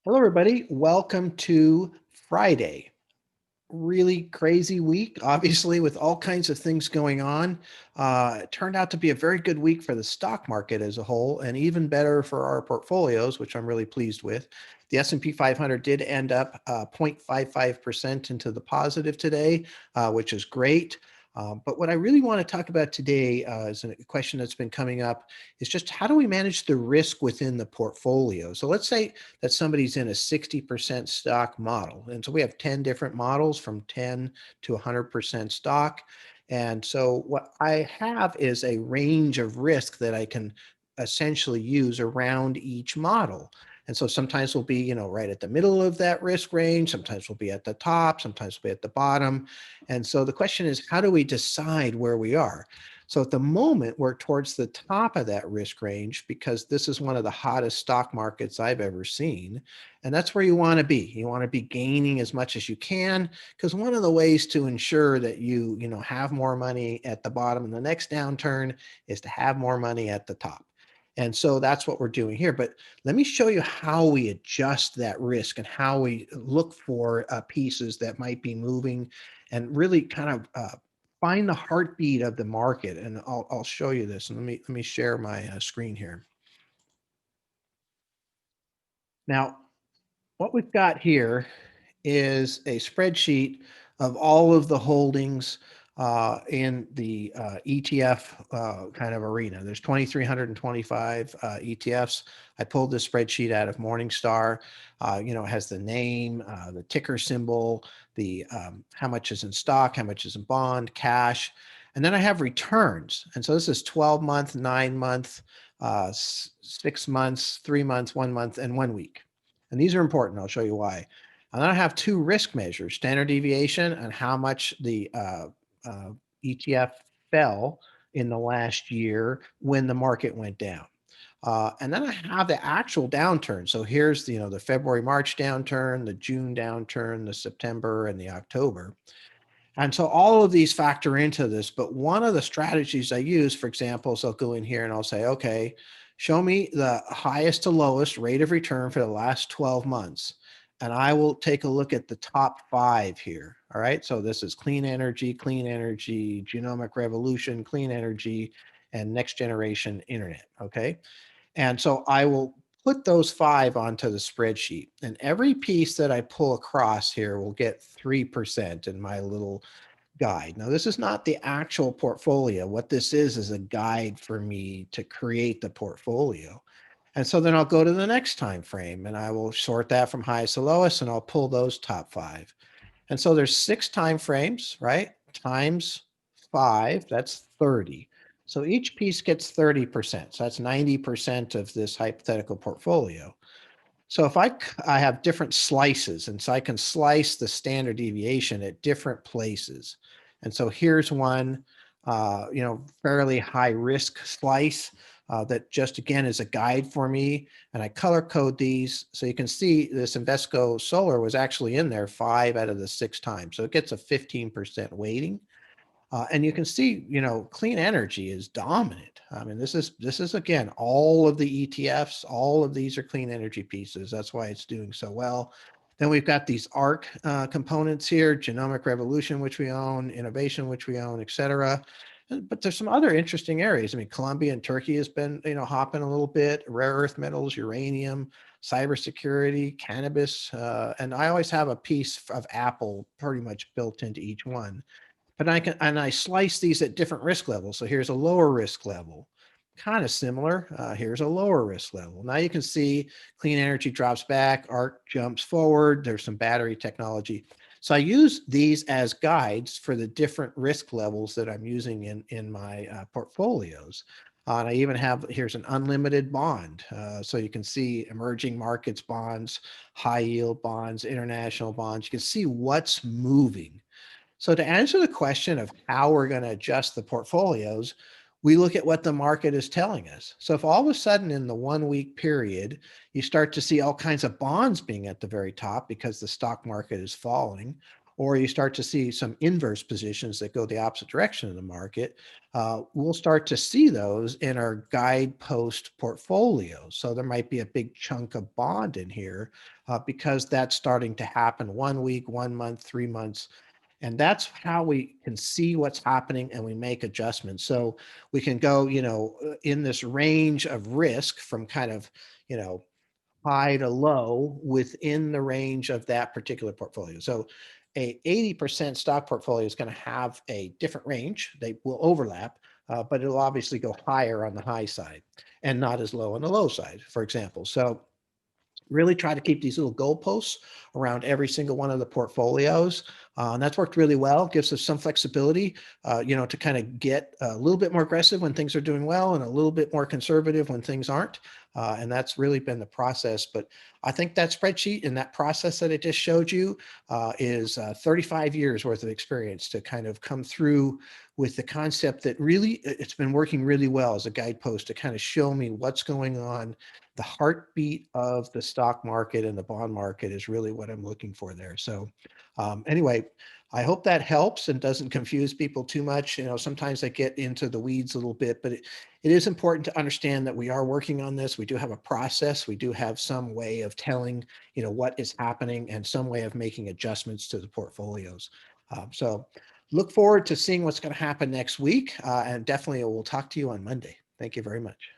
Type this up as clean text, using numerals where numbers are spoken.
Hello, everybody. Welcome to Friday. Really crazy week, obviously, with all kinds of things going on. It turned out to be a very good week for the stock market as a whole, and even better for our portfolios, which I'm really pleased with. The S&P 500 did end up 0.55% into the positive today, which is great. But what I really want to talk about today is a question that's been coming up is just how do we manage the risk within the portfolio? So let's say that somebody's in a 60% stock model. And so we have 10 different models from 10 to 100% stock. And so what I have is a range of risk that I can essentially use around each model. And so sometimes we'll be, right at the middle of that risk range. Sometimes we'll be at the top. Sometimes we'll be at the bottom. And so the question is, how do we decide where we are? So at the moment, we're towards the top of that risk range because this is one of the hottest stock markets I've ever seen. And that's where you want to be. You want to be gaining as much as you can, because one of the ways to ensure that you have more money at the bottom in the next downturn is to have more money at the top. And so that's what we're doing here. But let me show you how we adjust that risk and how we look for pieces that might be moving and really kind of find the heartbeat of the market. And I'll show you this. And let me share my screen here. Now, what we've got here is a spreadsheet of all of the holdings in the ETF kind of arena. There's 2,325 ETFs. I pulled this spreadsheet out of Morningstar. It has the name, the ticker symbol, the how much is in stock, how much is in bond, cash, and then I have returns. And so this is 12-month, 9-month, 6 months, 3 months, 1 month, and 1 week. And these are important. I'll show you why. And then I have two risk measures, standard deviation and how much the uh, ETF fell in the last year when the market went down. And then I have the actual downturn. So here's the February, March downturn, the June downturn, the September, and the October. And so all of these factor into this. But one of the strategies I use, for example, is I'll go in here and I'll say, okay, show me the highest to lowest rate of return for the last 12 months. And I will take a look at the top five here. All right. So this is clean energy, genomic revolution, clean energy, and next generation internet. Okay. And so I will put those five onto the spreadsheet. And every piece that I pull across here will get 3% in my little guide. Now, this is not the actual portfolio. What this is a guide for me to create the portfolio. And so then I'll go to the next time frame and I will sort that from highest to lowest and I'll pull those top five. And so there's 6 time frames, right? Times 5, that's 30. So each piece gets 30%. So that's 90% of this hypothetical portfolio. So if I have different slices, and so I can slice the standard deviation at different places. And so here's one, fairly high risk slice that just again is a guide for me. And I color code these. So you can see this Invesco Solar was actually in there 5 out of the 6 times. So it gets a 15% weighting. And you can see, clean energy is dominant. I mean, this is again, all of the ETFs, all of these are clean energy pieces. That's why it's doing so well. Then we've got these ARC components here, genomic revolution, which we own, innovation, which we own, et cetera. But there's some other interesting areas. I mean, Colombia and Turkey has been, hopping a little bit, rare earth metals, uranium, cybersecurity, cannabis. And I always have a piece of Apple pretty much built into each one. But I slice these at different risk levels. So here's a lower risk level, kind of similar. Here's a lower risk level. Now you can see clean energy drops back, ARC jumps forward. There's some battery technology. So I use these as guides for the different risk levels that I'm using in my portfolios. And I even have, here's an unlimited bond. So you can see emerging markets bonds, high yield bonds, international bonds. You can see what's moving. So to answer the question of how we're going to adjust the portfolios, we look at what the market is telling us. So if all of a sudden in the 1 week period, you start to see all kinds of bonds being at the very top because the stock market is falling, or you start to see some inverse positions that go the opposite direction of the market, we'll start to see those in our guidepost portfolios. So there might be a big chunk of bond in here because that's starting to happen 1 week, 1 month, 3 months. And that's how we can see what's happening and we make adjustments. So we can go, in this range of risk from kind of, you know, high to low within the range of that particular portfolio. So a 80% stock portfolio is going to have a different range. They will overlap, but it'll obviously go higher on the high side and not as low on the low side, for example. So really try to keep these little goalposts around every single one of the portfolios. And that's worked really well, gives us some flexibility, to kind of get a little bit more aggressive when things are doing well and a little bit more conservative when things aren't. And that's really been the process. But I think that spreadsheet and that process that I just showed you is 35 years worth of experience to kind of come through with the concept that really it's been working really well as a guidepost to kind of show me what's going on. The heartbeat of the stock market and the bond market is really what I'm looking for there. So anyway, I hope that helps and doesn't confuse people too much. Sometimes I get into the weeds a little bit, but it is important to understand that we are working on this. We do have a process. We do have some way of telling, what is happening and some way of making adjustments to the portfolios. So look forward to seeing what's going to happen next week. And definitely we'll talk to you on Monday. Thank you very much.